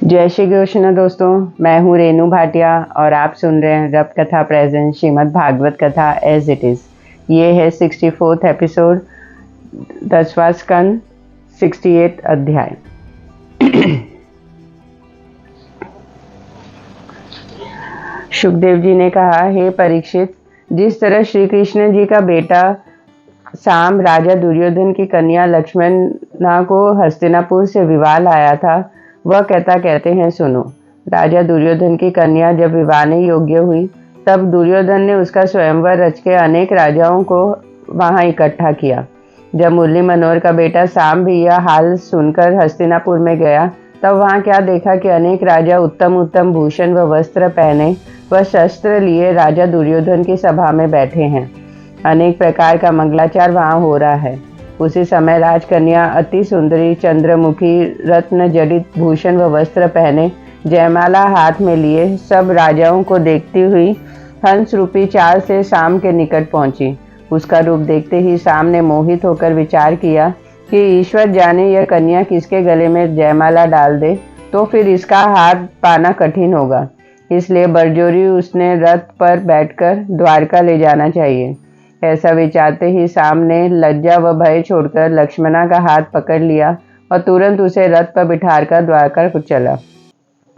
जय श्री कृष्ण दोस्तों, मैं हूँ रेनू भाटिया और आप सुन रहे हैं रब कथा प्रेजेंट श्रीमद् भागवत कथा एज इट इज़। ये है 64th एपिसोड, 10वां स्कंद, 68 अध्याय। सुखदेव जी ने कहा, हे परीक्षित, जिस तरह श्री कृष्ण जी का बेटा साम राजा दुर्योधन की कन्या लक्ष्मणा को हस्तिनापुर से विवाह लाया था, वह कहते हैं सुनो। राजा दुर्योधन की कन्या जब विवाहने योग्य हुई, तब दुर्योधन ने उसका स्वयंवर रच के अनेक राजाओं को वहां इकट्ठा किया। जब मुरली मनोहर का बेटा साम भी यह हाल सुनकर हस्तिनापुर में गया, तब वहां क्या देखा कि अनेक राजा उत्तम उत्तम भूषण व वस्त्र पहने व शस्त्र लिए राजा दुर्योधन की सभा में बैठे हैं। अनेक प्रकार का मंगलाचार वहां हो रहा है। उसी समय राजकन्या अति सुंदरी चंद्रमुखी रत्न जड़ित भूषण व वस्त्र पहने जयमाला हाथ में लिए सब राजाओं को देखती हुई हंस रूपी चाल से साम के निकट पहुंची। उसका रूप देखते ही साम ने मोहित होकर विचार किया कि ईश्वर जाने यह कन्या किसके गले में जयमाला डाल दे तो फिर इसका हाथ पाना कठिन होगा। इसलिए बरजोरी उसने रथ पर बैठकर द्वारका ले जाना चाहिए। ऐसा विचारते ही साम ने लज्जा व भय छोड़कर लक्ष्मणा का हाथ पकड़ लिया और तुरंत उसे रथ पर बिठाकर द्वारका को चला।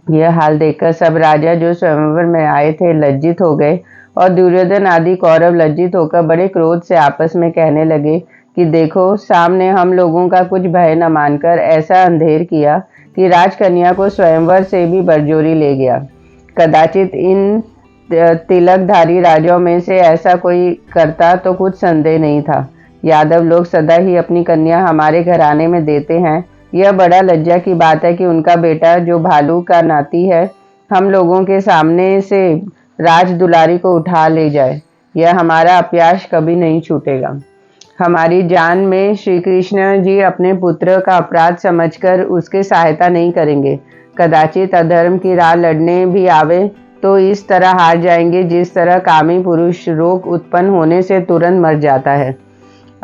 यह हाल देखकर सब राजा जो स्वयंवर में आए थे लज्जित हो गए और दुर्योधन आदि कौरव लज्जित होकर बड़े क्रोध से आपस में कहने लगे कि देखो, साम ने हम लोगों का कुछ भय न मानकर ऐसा अंधेर किया कि राजकन्या को स्वयंवर से भी बरजोरी ले गया। कदाचित इन तिलकधारी राजाओं में से ऐसा कोई करता तो कुछ संदेह नहीं था। यादव लोग सदा ही अपनी कन्या हमारे घराने में देते हैं। यह बड़ा लज्जा की बात है कि उनका बेटा जो भालू का नाती है, हम लोगों के सामने से राज दुलारी को उठा ले जाए। यह हमारा अपयाश कभी नहीं छूटेगा। हमारी जान में श्री कृष्ण जी अपने पुत्र का अपराध समझकर उसकी सहायता नहीं करेंगे। कदाचित अधर्म की राह लड़ने भी आवे तो इस तरह हार जाएंगे जिस तरह कामी पुरुष रोग उत्पन्न होने से तुरंत मर जाता है।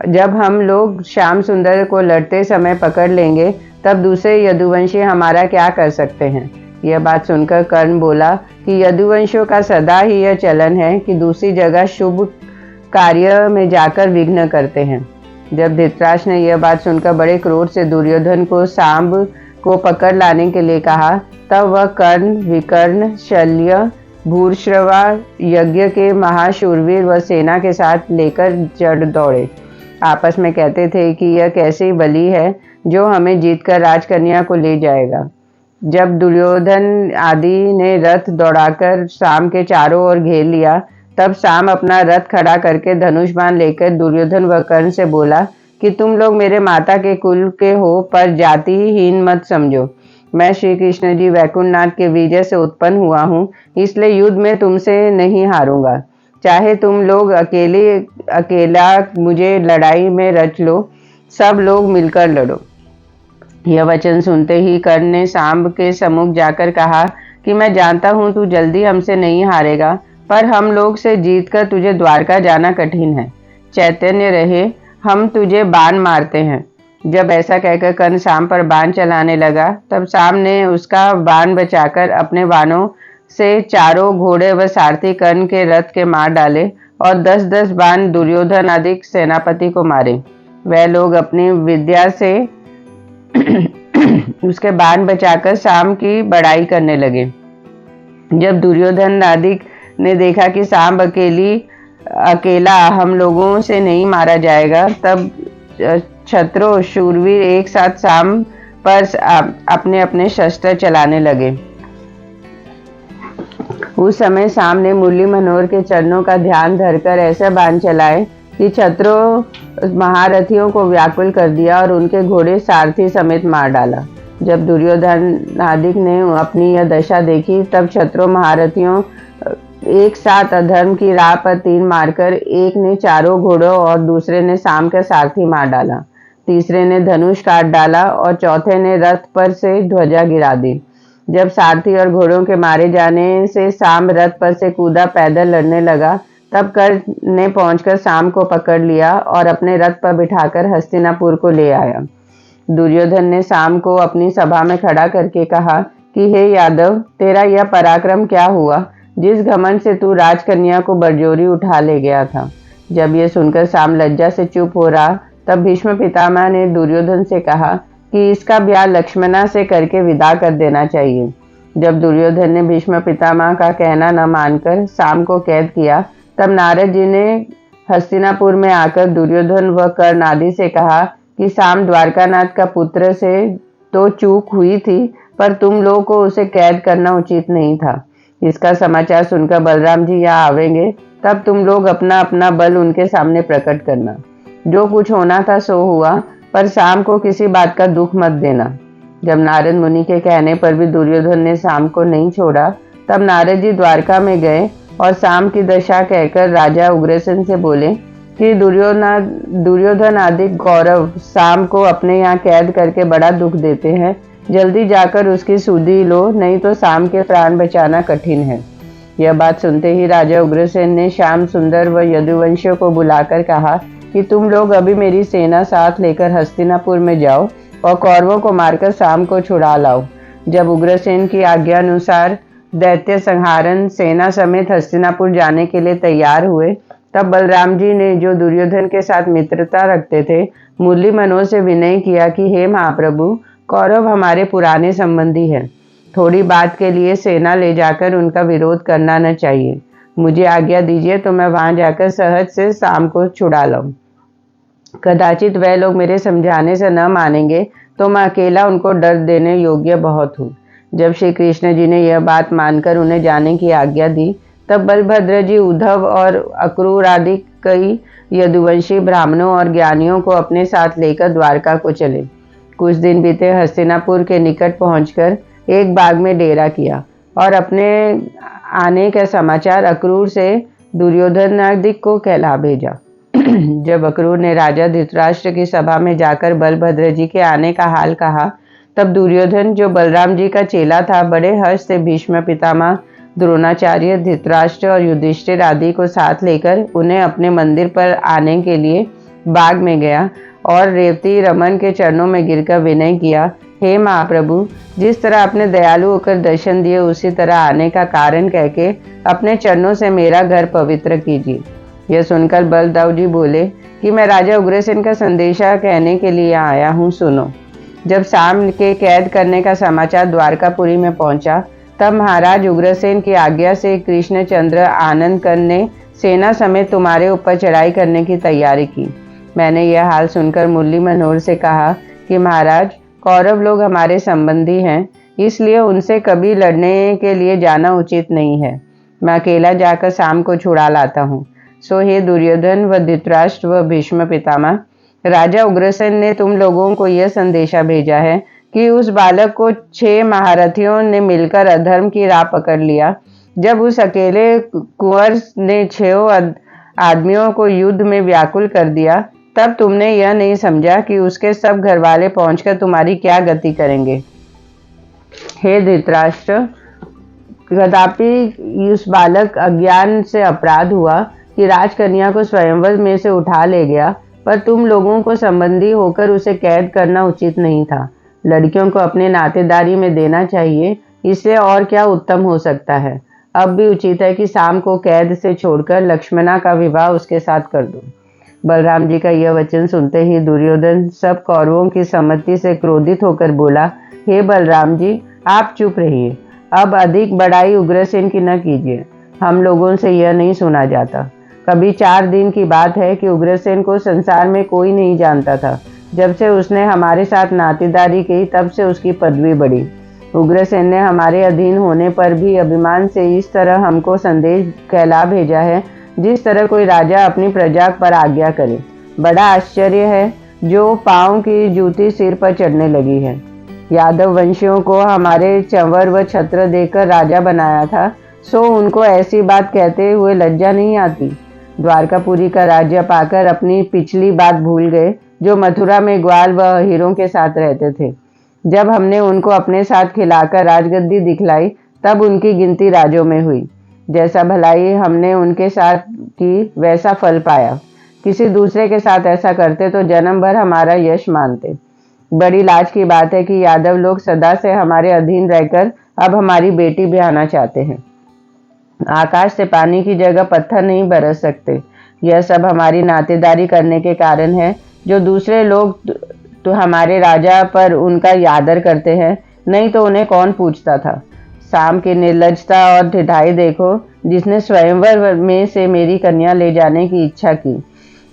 जब हम लोग श्याम सुंदर को लड़ते समय पकड़ लेंगे, तब दूसरे यदुवंशी हमारा क्या कर सकते हैं। यह बात सुनकर कर्ण बोला कि यदुवंशियों का सदा ही यह चलन है कि दूसरी जगह शुभ कार्य में जाकर विघ्न करते हैं। जब धृतराष्ट्र ने यह बात सुनकर बड़े क्रोध से दुर्योधन को सांब को पकड़ लाने के लिए कहा, तब वह कर्ण, विकर्ण, शल्य, भूर्श्रवा यज्ञ के महाशूरवीर व सेना के साथ लेकर चढ़ दौड़े। आपस में कहते थे कि यह कैसी बलि है जो हमें जीतकर राजकन्या को ले जाएगा। जब दुर्योधन आदि ने रथ दौड़ाकर साम के चारों ओर घेर लिया, तब साम अपना रथ खड़ा करके धनुष बाण लेकर दुर्योधन व कर्ण से बोला कि तुम लोग मेरे माता के कुल के हो, पर जातिहीन मत समझो। मैं श्री कृष्ण जी वैकुंठनाथ के विजय से उत्पन्न हुआ हूँ, इसलिए युद्ध में तुमसे नहीं हारूंगा। चाहे तुम लोग अकेला मुझे लड़ाई में रच लो, सब लोग मिलकर लड़ो। यह वचन सुनते ही कर्ण ने सांब के सम्मुख जाकर कहा कि मैं जानता हूँ तू जल्दी हमसे नहीं हारेगा, पर हम लोग से जीतकर तुझे द्वारका जाना कठिन है। चैतन्य रहे, हम तुझे बाण मारते हैं। जब ऐसा कहकर कर्ण साम पर बाण चलाने लगा, तब साम ने उसका बाण बचाकर अपने बाणों से चारों घोड़े व सारथी कर्ण के रथ के मार डाले और 10-10 बाण दुर्योधन आदि सेनापति को मारे। वह लोग अपनी विद्या से उसके बाण बचाकर साम की बड़ाई करने लगे। जब दुर्योधन आदि ने देखा कि साम अकेला हम लोगों से नहीं मारा जाएगा, तब छत्रों शूरवीर एक साथ साम पर अपने अपने शस्त्र चलाने लगे। उस समय साम ने मुरली मनोहर के चरणों का ध्यान धरकर ऐसे बाण चलाए कि छत्रों महारथियों को व्याकुल कर दिया और उनके घोड़े सारथी समेत मार डाला। जब दुर्योधन आदि ने अपनी यह दशा देखी, तब छत्रों महारथियों एक साथ अधर्म की राह पर तीर मारकर एक ने चारों घोड़ों और दूसरे ने साम के सारथी मार डाला, तीसरे ने धनुष काट डाला और चौथे ने रथ पर से ध्वजा गिरा दी। जब सारथी और घोड़ों के मारे जाने से साम रथ पर से कूदा पैदल लड़ने लगा, तब कर्ण ने पहुंचकर साम को पकड़ लिया और अपने रथ पर बिठाकर हस्तिनापुर को ले आया। दुर्योधन ने साम को अपनी सभा में खड़ा करके कहा कि हे यादव, तेरा यह पराक्रम क्या हुआ जिस घमंड से तू राजकन्या को बरजोरी उठा ले गया था। जब यह सुनकर साम लज्जा से चुप हो रहा, तब भीष्म पितामह ने दुर्योधन से कहा कि इसका ब्याह लक्ष्मणा से करके विदा कर देना चाहिए। जब दुर्योधन ने भीष्म पितामह का कहना न मानकर साम को कैद किया, तब नारद जी ने हस्तिनापुर में आकर दुर्योधन व कर्ण आदि से कहा कि साम द्वारकानाथ का पुत्र से तो चूक हुई थी, पर तुम लोग को उसे कैद करना उचित नहीं था। इसका समाचार सुनकर बलराम जी यहाँ आवेंगे, तब तुम लोग अपना अपना बल उनके सामने प्रकट करना। जो कुछ होना था सो हुआ, पर साम को किसी बात का दुख मत देना। जब नारद मुनि के कहने पर भी दुर्योधन ने साम को नहीं छोड़ा, तब नारद जी द्वारका में गए और साम की दशा कहकर राजा उग्रसेन से बोले कि दुर्योधन आदि कौरव साम को अपने यहाँ कैद करके बड़ा दुख देते हैं। जल्दी जाकर उसकी सुधि लो, नहीं तो साम के प्राण बचाना कठिन है। यह बात सुनते ही राजा उग्रसेन ने श्याम सुंदर व यदुवंशियों को बुलाकर कहा कि तुम लोग अभी मेरी सेना साथ लेकर हस्तिनापुर में जाओ और कौरवों को मारकर साम को छुड़ा लाओ। जब उग्रसेन की आज्ञा अनुसार दैत्य संहारण सेना समेत हस्तिनापुर जाने के लिए तैयार हुए, तब बलराम जी ने, जो दुर्योधन के साथ मित्रता रखते थे, मुरली मनोज से विनय किया कि हे महाप्रभु, कौरव हमारे पुराने संबंधी हैं। थोड़ी बात के लिए सेना ले जाकर उनका विरोध करना न चाहिए। मुझे आज्ञा दीजिए तो मैं वहां जाकर सहज से साम को छुड़ा लाऊं। कदाचित वह लोग मेरे समझाने से न मानेंगे तो मैं अकेला उनको डर देने योग्य बहुत हूँ। जब श्री कृष्ण जी ने यह बात मानकर उन्हें जाने की आज्ञा दी, तब बलभद्र जी उद्धव और अक्रूर आदि कई यदुवंशी ब्राह्मणों और ज्ञानियों को अपने साथ लेकर द्वारका को चले। कुछ दिन बीते, हस्तिनापुर के निकट पहुंचकर एक बाग में डेरा किया और अपने आने का समाचार अक्रूर से दुर्योधन आदि को कहला भेजा। जब अक्रूर ने राजा धृतराष्ट्र की सभा में जाकर बलभद्र जी के आने का हाल कहा, तब दुर्योधन, जो बलराम जी का चेला था, बड़े हर्ष से भीष्म पितामह, द्रोणाचार्य, धृतराष्ट्र और युधिष्ठिर आदि को साथ लेकर उन्हें अपने मंदिर पर आने के लिए बाग में गया और रेवती रमन के चरणों में गिरकर विनय किया, हे महाप्रभु, जिस तरह आपने दयालु होकर दर्शन दिए, उसी तरह आने का कारण कहके अपने चरणों से मेरा घर पवित्र कीजिए। यह सुनकर बलदाऊ जी बोले कि मैं राजा उग्रसेन का संदेशा कहने के लिए आया हूँ, सुनो। जब साम के कैद करने का समाचार द्वारकापुरी में पहुंचा, तब महाराज उग्रसेन की आज्ञा से कृष्णचंद्र आनंदकर ने सेना समेत तुम्हारे ऊपर चढ़ाई करने की तैयारी की। मैंने यह हाल सुनकर मुरली मनोहर से कहा कि महाराज, कौरव लोग हमारे संबंधी हैं, इसलिए उनसे कभी लड़ने के लिए जाना उचित नहीं है। मैं अकेला जाकर साम को छुड़ा लाता हूँ। सो हे दुर्योधन व धृतराष्ट्र व भीष्म पितामह, राजा उग्रसेन ने तुम लोगों को यह संदेशा भेजा है कि उस बालक को 6 महारथियों ने मिलकर अधर्म की राह पकड़ लिया। जब उस अकेले कुंवर ने 6 आदमियों को युद्ध में व्याकुल कर दिया, तब तुमने यह नहीं समझा कि उसके सब घरवाले पहुंचकर तुम्हारी क्या गति करेंगे। हे धृतराष्ट्र, कदापि उस बालक अज्ञान से अपराध हुआ कि राजकन्या को स्वयंवर में से उठा ले गया, पर तुम लोगों को संबंधी होकर उसे कैद करना उचित नहीं था। लड़कियों को अपने नातेदारी में देना चाहिए, इससे और क्या उत्तम हो सकता है। अब भी उचित है कि साम को कैद से छोड़कर लक्ष्मणा का विवाह उसके साथ कर दो। बलराम जी का यह वचन सुनते ही दुर्योधन सब कौरवों की सम्मति से क्रोधित होकर बोला, हे बलराम जी, आप चुप रहिए। अब अधिक बड़ाई उग्रसेन की न कीजिए। हम लोगों से यह नहीं सुना जाता। कभी 4 दिन की बात है कि उग्रसेन को संसार में कोई नहीं जानता था। जब से उसने हमारे साथ नातेदारी की, तब से उसकी पदवी बढ़ी। उग्रसेन ने हमारे अधीन होने पर भी अभिमान से इस तरह हमको संदेश कहला भेजा है, जिस तरह कोई राजा अपनी प्रजा पर आज्ञा करे। बड़ा आश्चर्य है, जो पांव की जूती सिर पर चढ़ने लगी है। यादव वंशियों को हमारे चंवर व छत्र देकर राजा बनाया था, सो उनको ऐसी बात कहते हुए लज्जा नहीं आती। द्वारकापुरी का राज्य पाकर अपनी पिछली बात भूल गए, जो मथुरा में ग्वाल व हीरों के साथ रहते थे। जब हमने उनको अपने साथ खिलाकर राजगद्दी दिखलाई, तब उनकी गिनती राजों में हुई। जैसा भलाई हमने उनके साथ की, वैसा फल पाया। किसी दूसरे के साथ ऐसा करते तो जन्म भर हमारा यश मानते। बड़ी लाज की बात है कि यादव लोग सदा से हमारे अधीन रहकर अब हमारी बेटी ब्याहना चाहते हैं। आकाश से पानी की जगह पत्थर नहीं बरस सकते। यह सब हमारी नातेदारी करने के कारण है। जो दूसरे लोग तो हमारे राजा पर उनका आदर करते हैं, नहीं तो उन्हें कौन पूछता था। शाम की निर्लजता और ढिठाई देखो, जिसने स्वयंवर में से मेरी कन्या ले जाने की इच्छा की।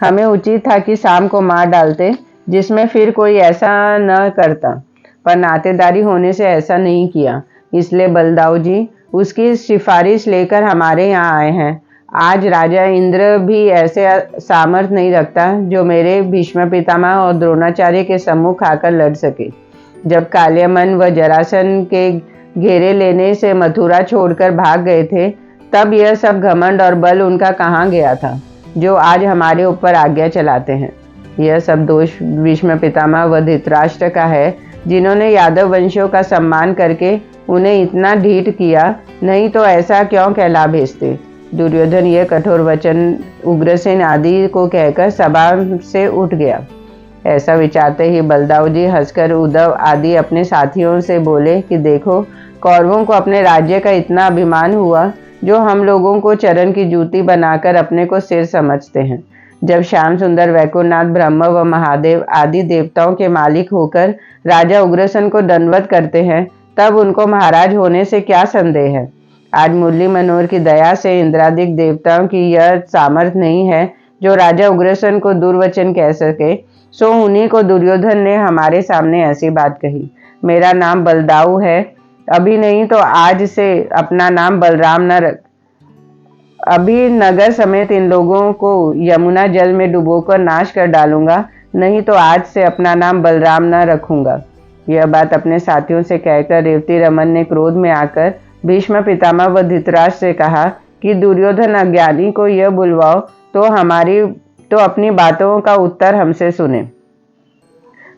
हमें उचित था कि शाम को मार डालते, जिसमें फिर कोई ऐसा न करता, पर नातेदारी होने से ऐसा नहीं किया। इसलिए बलदाऊ जी उसकी सिफारिश लेकर हमारे यहाँ आए हैं। आज राजा इंद्र भी ऐसे सामर्थ्य नहीं रखता जो मेरे भीष्म पितामह और द्रोणाचार्य के सम्मुख आकर लड़ सके। जब कालियमन व जरासन के घेरे लेने से मथुरा छोड़कर भाग गए थे, तब यह सब घमंड और बल उनका कहाँ गया था, जो आज हमारे ऊपर आज्ञा चलाते हैं। यह सब दोष भीष्म पितामह व धृतराष्ट्र का है, जिन्होंने यादव वंशियों का सम्मान करके उन्हें इतना ढीठ किया, नहीं तो ऐसा क्यों कहला भेजते। दुर्योधन यह कठोर वचन उग्रसेन आदि को कहकर सभा से उठ गया। ऐसा विचारते ही बलदाऊ जी हंसकर उद्धव आदि अपने साथियों से बोले कि देखो, कौरवों को अपने राज्य का इतना अभिमान हुआ, जो हम लोगों को चरण की जूती बनाकर अपने को सिर समझते हैं। जब श्याम सुंदर, वैकुंठनाथ, ब्रह्म व महादेव आदि देवताओं के मालिक होकर राजा उग्रसेन को दंडवत करते हैं, तब उनको महाराज होने से क्या संदेह है। आज मुरली मनोहर की दया से इंद्रादिक देवताओं की यह सामर्थ्य नहीं है जो राजा उग्रसेन को दुर्वचन कह सके, सो उन्हीं को दुर्योधन ने हमारे सामने ऐसी बात कही। मेरा नाम बलदाऊ है, अभी नहीं तो आज से अपना नाम बलराम न रख। अभी नगर समेत इन लोगों को यमुना जल में डुबोकर नाश कर डालूंगा, नहीं तो आज से अपना नाम बलराम न रखूंगा। यह बात अपने साथियों से कहकर रेवती रमन ने क्रोध में आकर भीष्म पितामह व धृतराष्ट्र से कहा कि दुर्योधन अज्ञानी को यह बुलवाओ तो अपनी बातों का उत्तर हमसे सुने।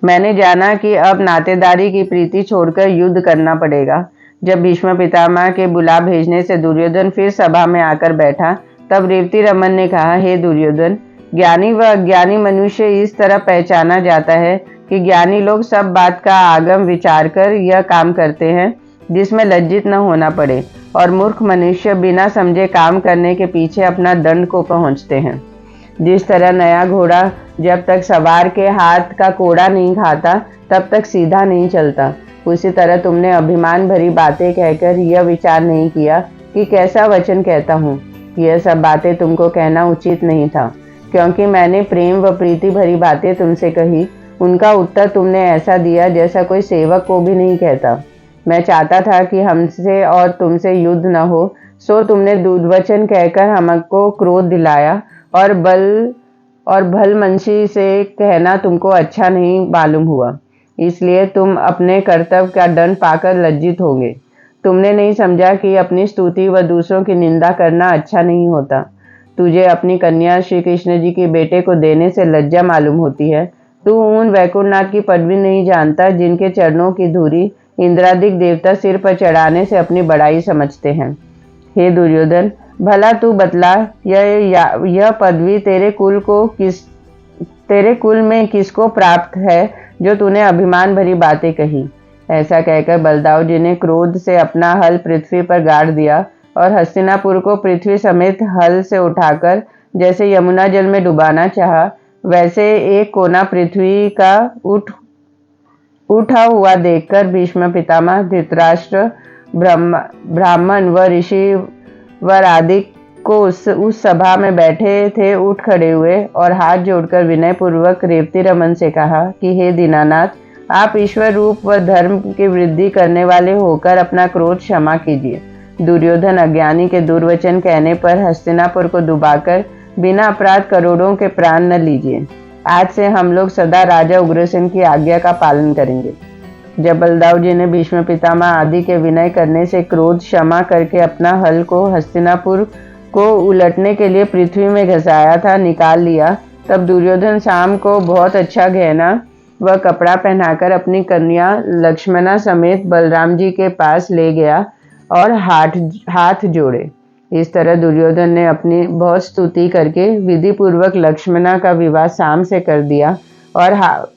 मैंने जाना कि अब नातेदारी की प्रीति छोड़कर युद्ध करना पड़ेगा। जब भीष्म पितामह के बुला भेजने से दुर्योधन फिर सभा में आकर बैठा, तब रेवती रमन ने कहा, हे दुर्योधन, ज्ञानी व अज्ञानी मनुष्य इस तरह पहचाना जाता है कि ज्ञानी लोग सब बात का आगम विचार कर यह काम करते हैं जिसमें लज्जित न होना पड़े, और मूर्ख मनुष्य बिना समझे काम करने के पीछे अपना दंड को पहुंचते हैं। जिस तरह नया घोड़ा जब तक सवार के हाथ का कोड़ा नहीं खाता, तब तक सीधा नहीं चलता, उसी तरह तुमने अभिमान भरी बातें कहकर यह विचार नहीं किया कि कैसा वचन कहता हूँ। यह सब बातें तुमको कहना उचित नहीं था, क्योंकि मैंने प्रेम व प्रीति भरी बातें तुमसे कही। उनका उत्तर तुमने ऐसा दिया जैसा कोई सेवक को भी नहीं कहता। मैं चाहता था कि हमसे और तुमसे युद्ध न हो, सो तुमने दुर्वचन कहकर हमको क्रोध दिलाया, और भलमनसी से कहना तुमको अच्छा नहीं मालूम हुआ। इसलिए तुम अपने कर्तव्य का दंड पाकर लज्जित होंगे। तुमने नहीं समझा कि अपनी स्तुति व दूसरों की निंदा करना अच्छा नहीं होता। तुझे अपनी कन्या श्री कृष्ण जी के बेटे को देने से लज्जा मालूम होती है। तू उन वैकुंठनाथ की पदवी नहीं जानता जिनके चरणों की धूरी इंद्रादिक देवता सिर पर चढ़ाने से अपनी बड़ाई समझते हैं। हे दुर्योधन, भला तू बतला, यह पदवी तेरे कुल में किसको प्राप्त है जो तूने अभिमान भरी बातें कही। ऐसा कहकर बलदाऊ जी ने क्रोध से अपना हल पृथ्वी पर गाड़ दिया और हस्तिनापुर को पृथ्वी समेत हल से उठाकर जैसे यमुना जल में डुबाना चाहा, वैसे एक कोना पृथ्वी का उठा हुआ देखकर भीष्म पितामह, धृतराष्ट्र, ब्राह्मण व ऋषि वर आदि को उस सभा में बैठे थे उठ खड़े हुए और हाथ जोड़कर विनय पूर्वक रेवती रमन से कहा कि हे दीनानाथ, आप ईश्वर रूप व धर्म की वृद्धि करने वाले होकर अपना क्रोध क्षमा कीजिए। दुर्योधन अज्ञानी के दुर्वचन कहने पर हस्तिनापुर को डुबाकर बिना अपराध करोड़ों के प्राण न लीजिए। आज से हम लोग सदा राजा उग्रसेन की आज्ञा का पालन करेंगे। जब बलदाऊ जी ने भीष्म पितामह आदि के विनय करने से क्रोध क्षमा करके अपना हल को हस्तिनापुर को उलटने के लिए पृथ्वी में घसाया था निकाल लिया, तब दुर्योधन शाम को बहुत अच्छा गहना व कपड़ा पहनाकर अपनी कन्या लक्ष्मणा समेत बलराम जी के पास ले गया और हाथ जोड़े। इस तरह दुर्योधन ने अपनी बहुत स्तुति करके विधि पूर्वक लक्ष्मणा का विवाह शाम से कर दिया और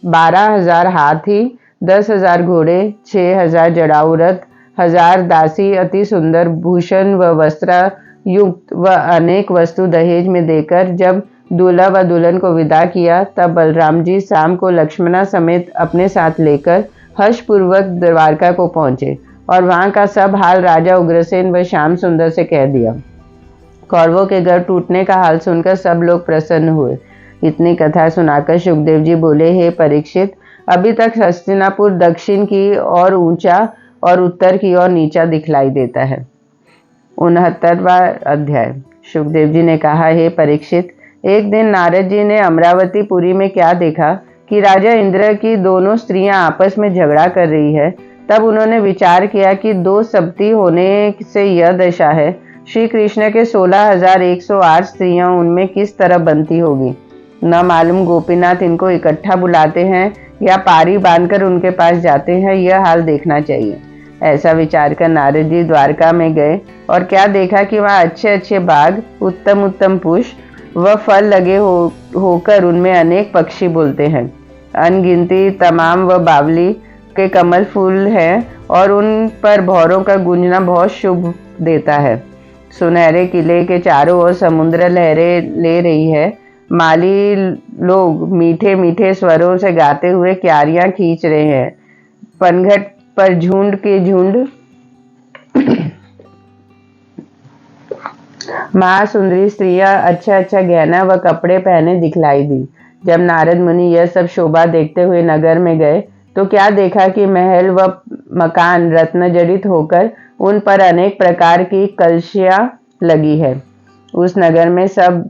12,000 हाथी, 10,000 घोड़े, 6,000 जड़ाऊ रथ, 1,000 दासी, अति सुंदर भूषण व वस्त्र युक्त व अनेक वस्तु दहेज में देकर जब दूल्हा व दुल्हन को विदा किया, तब बलराम जी शाम को लक्ष्मणा समेत अपने साथ लेकर हर्षपूर्वक द्वारका को पहुंचे और वहां का सब हाल राजा उग्रसेन व श्याम सुंदर से कह दिया। कौरवों के घर टूटने का हाल सुनकर सब लोग प्रसन्न हुए। इतनी कथा सुनाकर शुकदेव जी बोले, हे परीक्षित, अभी तक हस्तिनापुर दक्षिण की ओर ऊंचा और उत्तर की ओर नीचा दिखलाई देता है। 69वां अध्याय। शुकदेव जी ने कहा, हे परीक्षित, एक दिन नारद जी ने अमरावतीपुरी में क्या देखा कि राजा इंद्र की दोनों स्त्रियां आपस में झगड़ा कर रही है। तब उन्होंने विचार किया कि 2 सप्ती होने से यह दशा है, श्री कृष्ण के 16,108 स्त्रियां उनमें किस तरह बनती होगी। न मालूम गोपीनाथ इनको इकट्ठा बुलाते हैं या पारी बांधकर उनके पास जाते हैं, यह हाल देखना चाहिए। ऐसा विचार कर नारद जी द्वारका में गए और क्या देखा कि वहाँ अच्छे अच्छे बाग, उत्तम उत्तम पुष्प व फल लगे होकर उनमें अनेक पक्षी बोलते हैं। अनगिनती तमाम व बावली के कमल फूल हैं और उन पर भौरों का गूंजना बहुत शुभ देता है। सुनहरे किले के चारों ओर समुद्र लहरें ले रही है। माली लोग मीठे मीठे स्वरों से गाते हुए क्यारियां खींच रहे हैं। पनघट पर झुंड के झुंड महासुंदरी स्त्रियां अच्छा अच्छा गहना व कपड़े पहने दिखलाई दी। जब नारद मुनि यह सब शोभा देखते हुए नगर में गए तो क्या देखा कि महल व मकान रत्न जड़ित होकर उन पर अनेक प्रकार की कलशियां लगी है। उस नगर में सब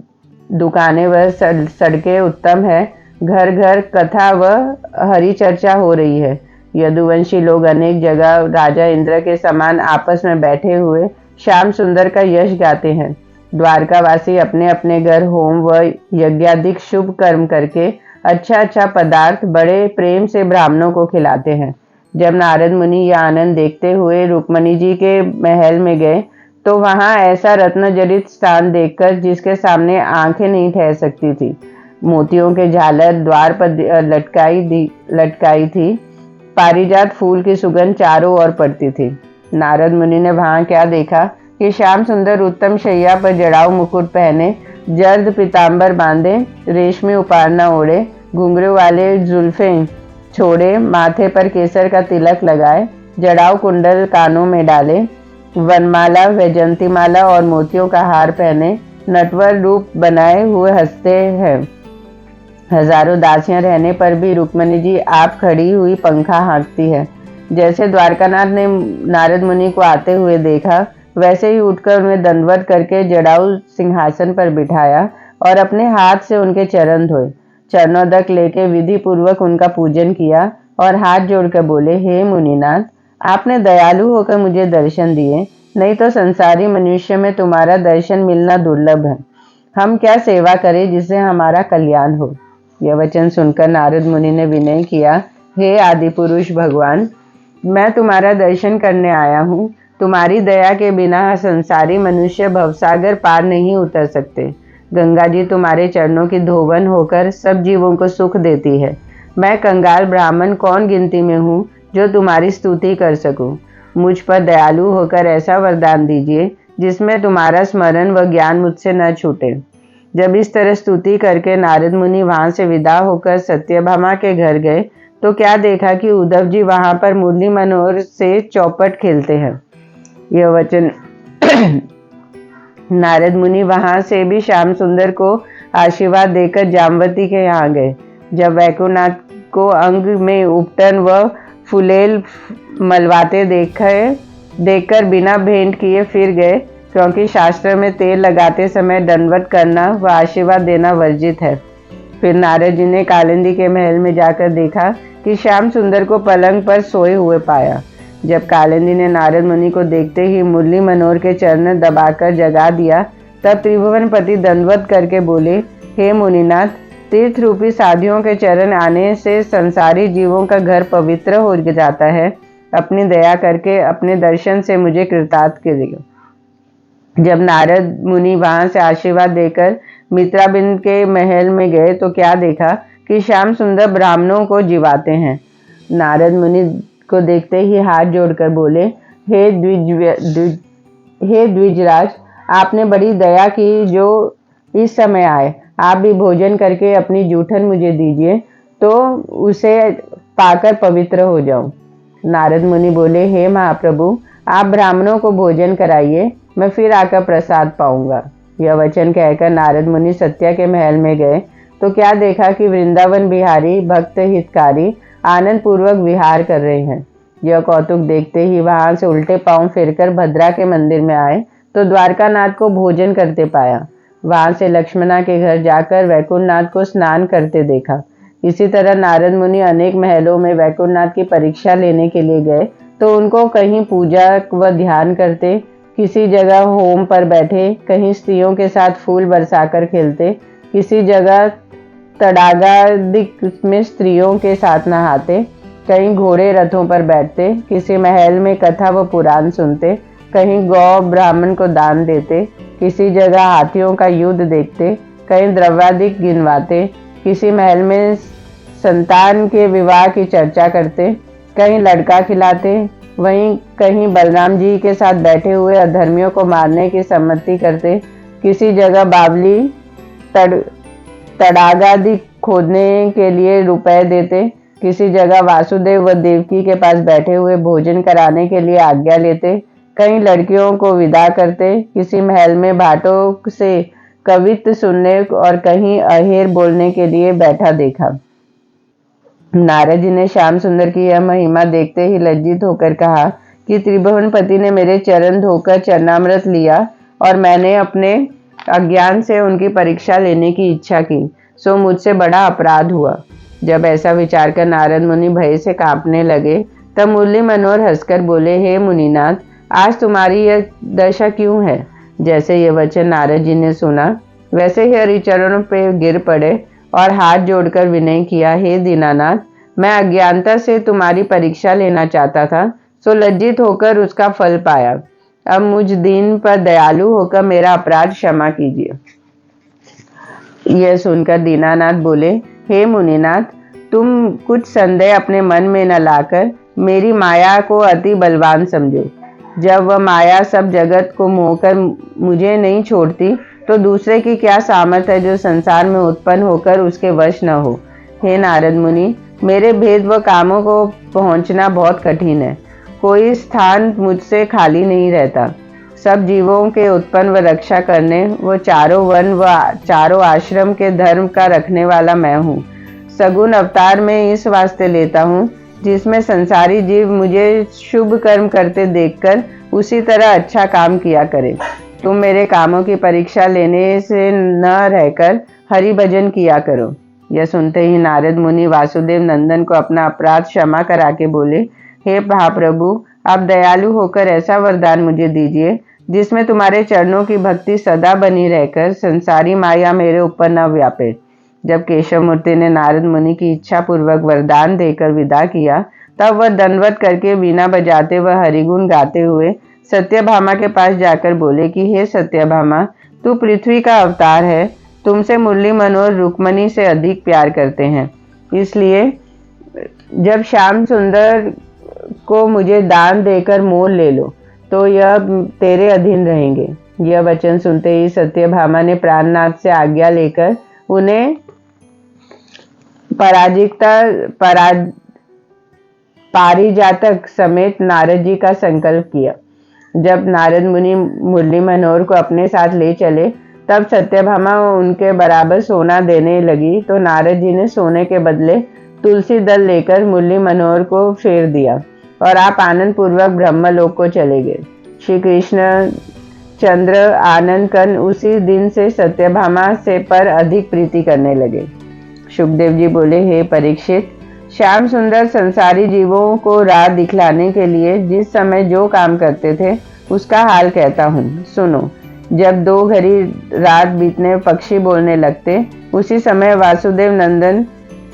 दुकानें व सड़कें उत्तम है। घर घर कथा व हरि चर्चा हो रही है। यदुवंशी लोग अनेक जगह राजा इंद्र के समान आपस में बैठे हुए श्याम सुंदर का यश गाते हैं। द्वारकावासी अपने अपने घर होम व यज्ञाधिक शुभ कर्म करके अच्छा अच्छा पदार्थ बड़े प्रेम से ब्राह्मणों को खिलाते हैं। जब नारद मुनि यह आनंद देखते हुए रुक्मणी जी के महल में गए तो वहां ऐसा रत्न जड़ित स्थान देखकर जिसके सामने आंखें नहीं ठहर सकती थी। मोतियों के झालर द्वार पर लटकाई थी। पारिजात फूल की सुगंध चारों ओर पड़ती थी। नारद मुनि ने वहां क्या देखा कि श्याम सुंदर उत्तम शैया पर जड़ाऊ मुकुट पहने, जर्द पीतांबर बांधे, रेशमी उपारना ओढ़े, घुंघरू वाले जुल्फें छोड़े, माथे पर केसर का तिलक लगाए, जड़ाऊ कुंडल कानों में डाले, वनमाला, वैजंतीमाला और मोतियों का हार पहने, नटवर रूप बनाए हुए हंसते हैं। हजारों दासियां रहने पर भी रुक्मणी जी आप खड़ी हुई पंखा हाँकती है। जैसे द्वारकानाथ ने नारद मुनि को आते हुए देखा, वैसे ही उठकर उन्हें दंडवत करके जड़ाऊ सिंहासन पर बिठाया और अपने हाथ से उनके चरण धोए। चरणोदक लेके विधि पूर्वक उनका पूजन किया और हाथ जोड़कर बोले, हे मुनिनाथ, आपने दयालु होकर मुझे दर्शन दिए, नहीं तो संसारी मनुष्य में तुम्हारा दर्शन मिलना दुर्लभ है। हम क्या सेवा करें जिससे हमारा कल्याण हो। यह वचन सुनकर नारद मुनि ने विनय किया, हे आदि पुरुष भगवान, मैं तुम्हारा दर्शन करने आया हूँ। तुम्हारी दया के बिना संसारी मनुष्य भवसागर पार नहीं उतर सकते। गंगा जी तुम्हारे चरणों की धोवन होकर सब जीवों को सुख देती है। मैं कंगाल ब्राह्मण कौन गिनती में हूँ जो तुम्हारी स्तुति कर सकूं। मुझ पर दयालु होकर ऐसा वरदान दीजिए जिसमें तुम्हारा स्मरण व ज्ञान मुझसे न छूटे। जब इस तरह स्तुति करके नारद मुनि वहां से विदा होकर सत्यभामा के घर गए तो क्या देखा कि उद्धव जी वहां पर मुरली मनोहर से चौपट खेलते हैं। यह वचन नारद मुनि वहां से भी श्याम सुंदर को आशीर्वाद देकर जामवती के यहाँ गए। जब वैकुंठनाथ को अंग में उपटन व फुलेल मलवाते देखकर बिना भेंट किए फिर गए, क्योंकि शास्त्र में तेल लगाते समय दंडवत करना व आशीर्वाद देना वर्जित है। फिर नारद जी ने कालिंदी के महल में जाकर देखा कि श्याम सुंदर को पलंग पर सोए हुए पाया। जब कालिंदी ने नारद मुनि को देखते ही मुरली मनोहर के चरण दबाकर जगा दिया, तब त्रिभुवनपति दंडवत करके बोले, हे मुनिनाथ, तीर्थ रूपी साधियों के चरण आने से संसारी जीवों का घर पवित्र हो जाता है। अपनी दया करके अपने दर्शन से मुझे कृतार्थ कीजिए। जब नारद मुनि वहां से आशीर्वाद देकर मित्राबिंद के महल में गए तो क्या देखा कि श्याम सुंदर ब्राह्मणों को जिवाते हैं। नारद मुनि को देखते ही हाथ जोड़कर बोले, हे द्विजराज, आपने बड़ी दया की जो इस समय आए। आप भी भोजन करके अपनी जूठन मुझे दीजिए तो उसे पाकर पवित्र हो जाऊं। नारद मुनि बोले, हे महाप्रभु, आप ब्राह्मणों को भोजन कराइए, मैं फिर आकर प्रसाद पाऊंगा। यह वचन कहकर नारद मुनि सत्या के महल में गए तो क्या देखा कि वृंदावन बिहारी भक्त हितकारी आनंद पूर्वक विहार कर रहे हैं। यह कौतुक देखते ही वहां से उल्टे पांव फिरकर भद्रा के मंदिर में आए तो द्वारकानाथ को भोजन करते पाया। वहां से लक्ष्मणा के घर जाकर वैकुंठनाथ को स्नान करते देखा। इसी तरह नारद मुनि अनेक महलों में वैकुंठनाथ की परीक्षा लेने के लिए गए तो उनको कहीं पूजा व ध्यान करते, किसी जगह होम पर बैठे, कहीं स्त्रियों के साथ फूल बरसाकर खेलते, किसी जगह तड़ागादिक में स्त्रियों के साथ नहाते, कहीं घोड़े रथों पर बैठते, किसी महल में कथा व पुराण सुनते, कहीं गौ ब्राह्मण को दान देते, किसी जगह हाथियों का युद्ध देखते, कहीं द्रव्यादिक गिनवाते, किसी महल में संतान के विवाह की चर्चा करते, कहीं लड़का खिलाते, वहीं कहीं बलराम जी के साथ बैठे हुए अधर्मियों को मारने की सम्मति करते, किसी जगह बावली तड़ागादि खोदने के लिए रुपए देते, किसी जगह वासुदेव व देवकी के पास बैठे हुए भोजन कराने के लिए आज्ञा लेते, कहीं लड़कियों को विदा करते, किसी महल में भाटों से कवित्व सुनने और कहीं अहेर बोलने के लिए बैठा देखा। नारद जी ने श्याम सुंदर की यह महिमा देखते ही लज्जित होकर कहा कि त्रिभुवनपति ने मेरे चरण धोकर चरणामृत लिया और मैंने अपने अज्ञान से उनकी परीक्षा लेने की इच्छा की, सो मुझसे बड़ा अपराध हुआ। जब ऐसा विचार कर नारद मुनि भय से कांपने लगे तब मुरली मनोहर हंसकर बोले, हे मुनिनाथ, आज तुम्हारी यह दशा क्यों है? जैसे ये वचन नारद जी ने सुना वैसे ही हरिचरणों पे गिर पड़े और हाथ जोड़कर विनय किया, हे दीनानाथ, मैं अज्ञानता से तुम्हारी परीक्षा लेना चाहता था, सो लज्जित होकर उसका फल पाया। अब मुझ दीन पर दयालु होकर मेरा अपराध क्षमा कीजिए। यह सुनकर दीनानाथ बोले, हे मुनिनाथ, तुम कुछ संदेह अपने मन में न लाकर मेरी माया को अति बलवान समझो। जब वह माया सब जगत को मोहकर मुझे नहीं छोड़ती तो दूसरे की क्या सामर्थ्य है जो संसार में उत्पन्न होकर उसके वश न हो। हे नारद मुनि, मेरे भेद व कामों को पहुंचना बहुत कठिन है। कोई स्थान मुझसे खाली नहीं रहता। सब जीवों के उत्पन्न व रक्षा करने वो चारों वन व चारों आश्रम के धर्म का रखने वाला मैं हूँ। सगुण अवतार में इस वास्ते लेता हूँ जिसमें संसारी जीव मुझे शुभ कर्म करते देखकर उसी तरह अच्छा काम किया करे। तुम मेरे कामों की परीक्षा लेने से न रहकर हरि भजन किया करो। यह सुनते ही नारद मुनि वासुदेव नंदन को अपना अपराध क्षमा करा के बोले, हे महाप्रभु, आप दयालु होकर ऐसा वरदान मुझे दीजिए जिसमें तुम्हारे चरणों की भक्ति सदा बनी रहकर संसारी माया मेरे ऊपर न व्यापे। जब केशव मूर्ति ने नारद मुनि की इच्छा पूर्वक वरदान देकर विदा किया तब वह दंडवत करके वीणा बजाते व हरिगुण गाते हुए सत्यभामा के पास जाकर बोले कि हे सत्यभामा, तू पृथ्वी का अवतार है। तुमसे मुरली मनोहर रुक्मणी से अधिक प्यार करते हैं, इसलिए जब श्याम सुंदर को मुझे दान देकर मोल ले लो तो यह तेरे अधीन रहेंगे। यह वचन सुनते ही सत्यभामा ने प्राणनाथ से आज्ञा लेकर उन्हें पारिजातक समेत नारद जी का संकल्प किया। जब नारद मुनि मुरली मनोहर को अपने साथ ले चले तब सत्यभामा उनके बराबर सोना देने लगी तो नारद जी ने सोने के बदले तुलसी दल लेकर मुरली मनोहर को फेर दिया और आप आनंद पूर्वक ब्रह्मलोक को चले गए। श्री कृष्ण चंद्र आनंद कन उसी दिन से सत्यभामा से पर अधिक प्रीति करने लगे। शुकदेव जी बोले, हे परीक्षित, श्याम सुंदर संसारी जीवों को राह दिखलाने के लिए जिस समय जो काम करते थे उसका हाल कहता हूँ, सुनो। जब 2 घड़ी रात बीतने पक्षी बोलने लगते उसी समय वासुदेव नंदन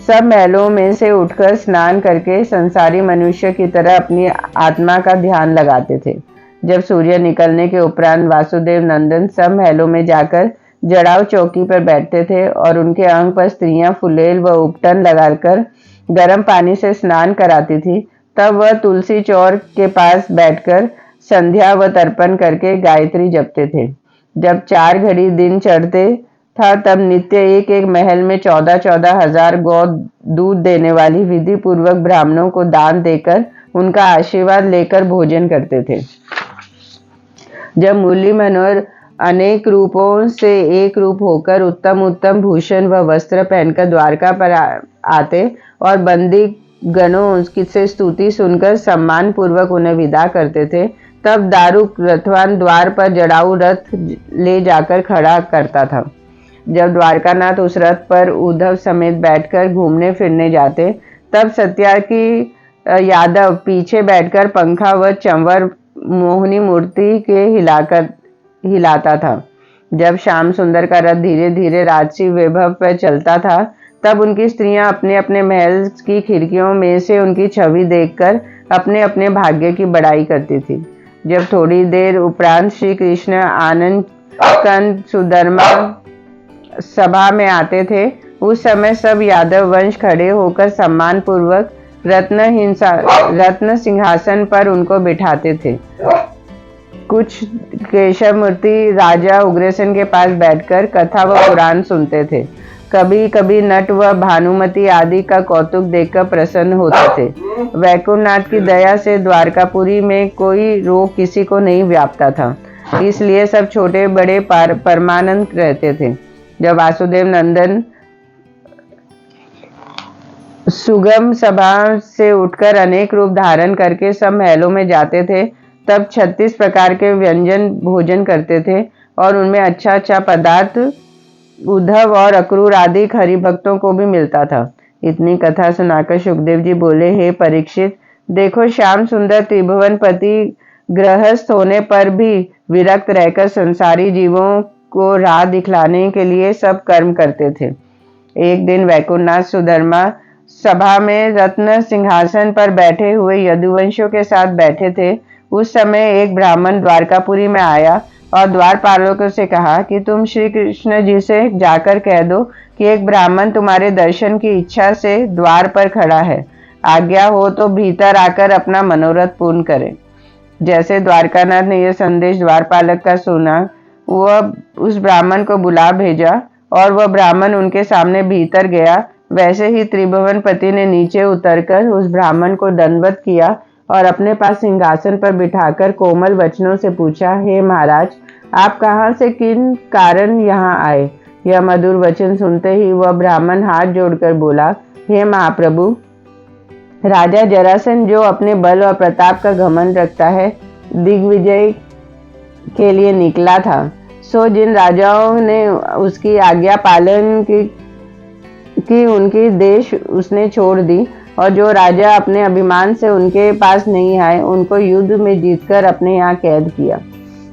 सब महलों में से उठकर स्नान करके संसारी मनुष्य की तरह अपनी आत्मा का ध्यान लगाते थे। जब सूर्य निकलने के उपरांत वासुदेव नंदन सब महलों में जाकर जड़ाऊ चौकी पर बैठते थे और उनके अंग पर स्त्रियां फुलेल व उपटन लगाकर गर्म पानी से स्नान कराती थी, तब वह तुलसी चौर के पास बैठकर संध्या व तर्पण करके गायत्री जपते थे। जब 4 घड़ी दिन चढ़ते था तब नित्य एक एक महल में 14-14 हजार गौ दूध देने वाली विधि पूर्वक ब्राह्मणों को दान देकर उनका आशीर्वाद लेकर भोजन करते थे। जब मुरली मनोहर अनेक रूपों से एक रूप होकर उत्तम उत्तम भूषण व वस्त्र पहनकर द्वारका पर आते और बंदी गणों से स्तुति सुनकर सम्मान पूर्वक उन्हें विदा करते थे, तब दारुक रथवान द्वार पर जड़ाऊ रथ ले जाकर खड़ा करता था। जब द्वारकानाथ उस रथ पर उद्धव समेत बैठकर घूमने फिरने जाते, तब सत्यार्थी यादव पीछे बैठकर पंखा व चंवर मोहिनी मूर्ति के हिलाता था। जब श्याम सुंदर का रथ धीरे धीरे राजसी वैभव पर चलता था, तब उनकी स्त्रियां अपने अपने महल की खिड़कियों में से उनकी छवि देखकर अपने अपने भाग्य की बड़ाई करती थी। जब थोड़ी देर उपरांत श्री कृष्ण आनंद कंद सुधर्मा सभा में आते थे, उस समय सब यादव वंश खड़े होकर सम्मान पूर्वक रत्न सिंहासन पर उनको बिठाते थे। कुछ केशव मूर्ति राजा उग्रसेन के पास बैठकर कथा व पुराण सुनते थे। कभी कभी नट व भानुमति आदि का कौतुक देखकर प्रसन्न होते थे। वैकुंठनाथ की दया से द्वारकापुरी में कोई रोग किसी को नहीं व्यापता था, इसलिए सब छोटे बड़े परमानंद रहते थे। जब वासुदेव नंदन सुगम सभा से उठकर अनेक रूप धारण करके सब महलों में जाते थे, तब 36 प्रकार के व्यंजन भोजन करते थे और उनमें अच्छा अच्छा पदार्थ उद्धव और अक्रूर आदि हरि भक्तों को भी मिलता था। इतनी कथा सुनाकर सुखदेव जी बोले, हे परीक्षित, देखो श्याम सुंदर त्रिभुवन पति गृहस्थ होने पर भी विरक्त रहकर संसारी जीवों को राह दिखलाने के लिए सब कर्म करते थे। एक दिन वैकुंठनाथ सुधर्मा सभा में रत्न सिंहासन पर बैठे हुए यदुवंशियों के साथ बैठे थे। उस समय एक ब्राह्मण द्वारकापुरी में आया और द्वारपालों से कहा कि तुम श्री कृष्ण जी से जाकर कह दो कि एक ब्राह्मण तुम्हारे दर्शन की इच्छा से द्वार पर खड़ा है, आज्ञा हो तो भीतर आकर अपना मनोरथ पूर्ण करे। जैसे द्वारकानाथ ने यह संदेश द्वारपालक का सुना, वह उस ब्राह्मण को बुला भेजा और वह ब्राह्मण उनके सामने भीतर गया। वैसे ही त्रिभुवन पति ने नीचे उतरकर उस ब्राह्मण को दंडवत किया और अपने पास सिंहासन पर बिठाकर कोमल वचनों से पूछा, हे महाराज, आप कहाँ से किन कारण यहाँ आए? यह मधुर वचन सुनते ही वह ब्राह्मण हाथ जोड़कर बोला, हे महाप्रभु, राजा जरासंध जो अपने बल और प्रताप का घमंड रखता है, दिग्विजय के लिए निकला था। सो जिन राजाओं ने उसकी आज्ञा पालन की उनकी देश उसने छोड़ दी, और जो राजा अपने अभिमान से उनके पास नहीं आए, उनको युद्ध में जीतकर अपने यहाँ कैद किया।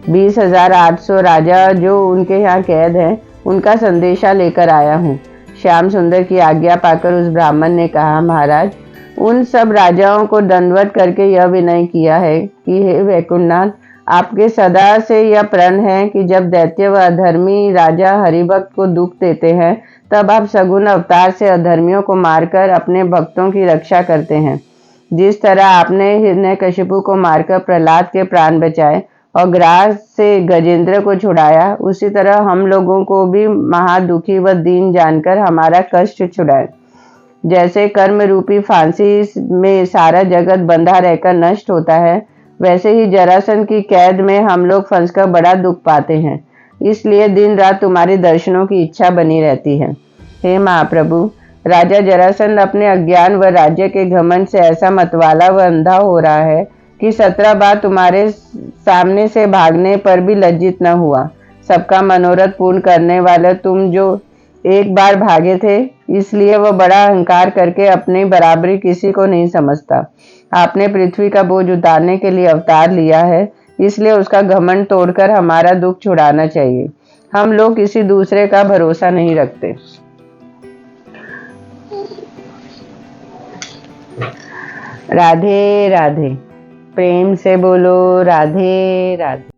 20,800 राजा जो उनके यहाँ कैद हैं, उनका संदेशा लेकर आया हूँ। श्याम सुंदर की आज्ञा पाकर उस ब्राह्मण ने कहा, महाराज, उन सब राजाओं को दंडवत करके यह विनय किया है कि हे वैकुंठनाथ, आपके सदा से यह प्रण है कि जब दैत्य व अधर्मी राजा हरिभक्त को दुख देते हैं, तब आप सगुण अवतार से अधर्मियों को मारकर अपने भक्तों की रक्षा करते हैं। जिस तरह आपने हिरण्यकशिपु को मारकर प्रहलाद के प्राण बचाए और ग्रास से गजेंद्र को छुड़ाया, उसी तरह हम लोगों को भी महादुखी व दीन जानकर हमारा कष्ट छुड़ाए। जैसे कर्म रूपी फांसी में सारा जगत बंधा रहकर नष्ट होता है, वैसे ही जरासंध की कैद में हम लोग फंसकर बड़ा दुख पाते हैं। इसलिए दिन रात तुम्हारे दर्शनों की इच्छा बनी रहती है। हे महाप्रभु, राजा जरासंध अपने अज्ञान व राज्य के घमंड से ऐसा मतवाला व अंधा हो रहा है कि 17 बार तुम्हारे सामने से भागने पर भी लज्जित न हुआ। सबका मनोरथ पूर्ण करने वाले तुम जो एक बार भागे थे, इसलिए वह बड़ा अहंकार करके अपनी बराबरी किसी को नहीं समझता। आपने पृथ्वी का बोझ उतारने के लिए अवतार लिया है, इसलिए उसका घमंड तोड़कर हमारा दुख छुड़ाना चाहिए। हम लोग किसी दूसरे का भरोसा नहीं रखते। राधे राधे। प्रेम से बोलो राधे राधे।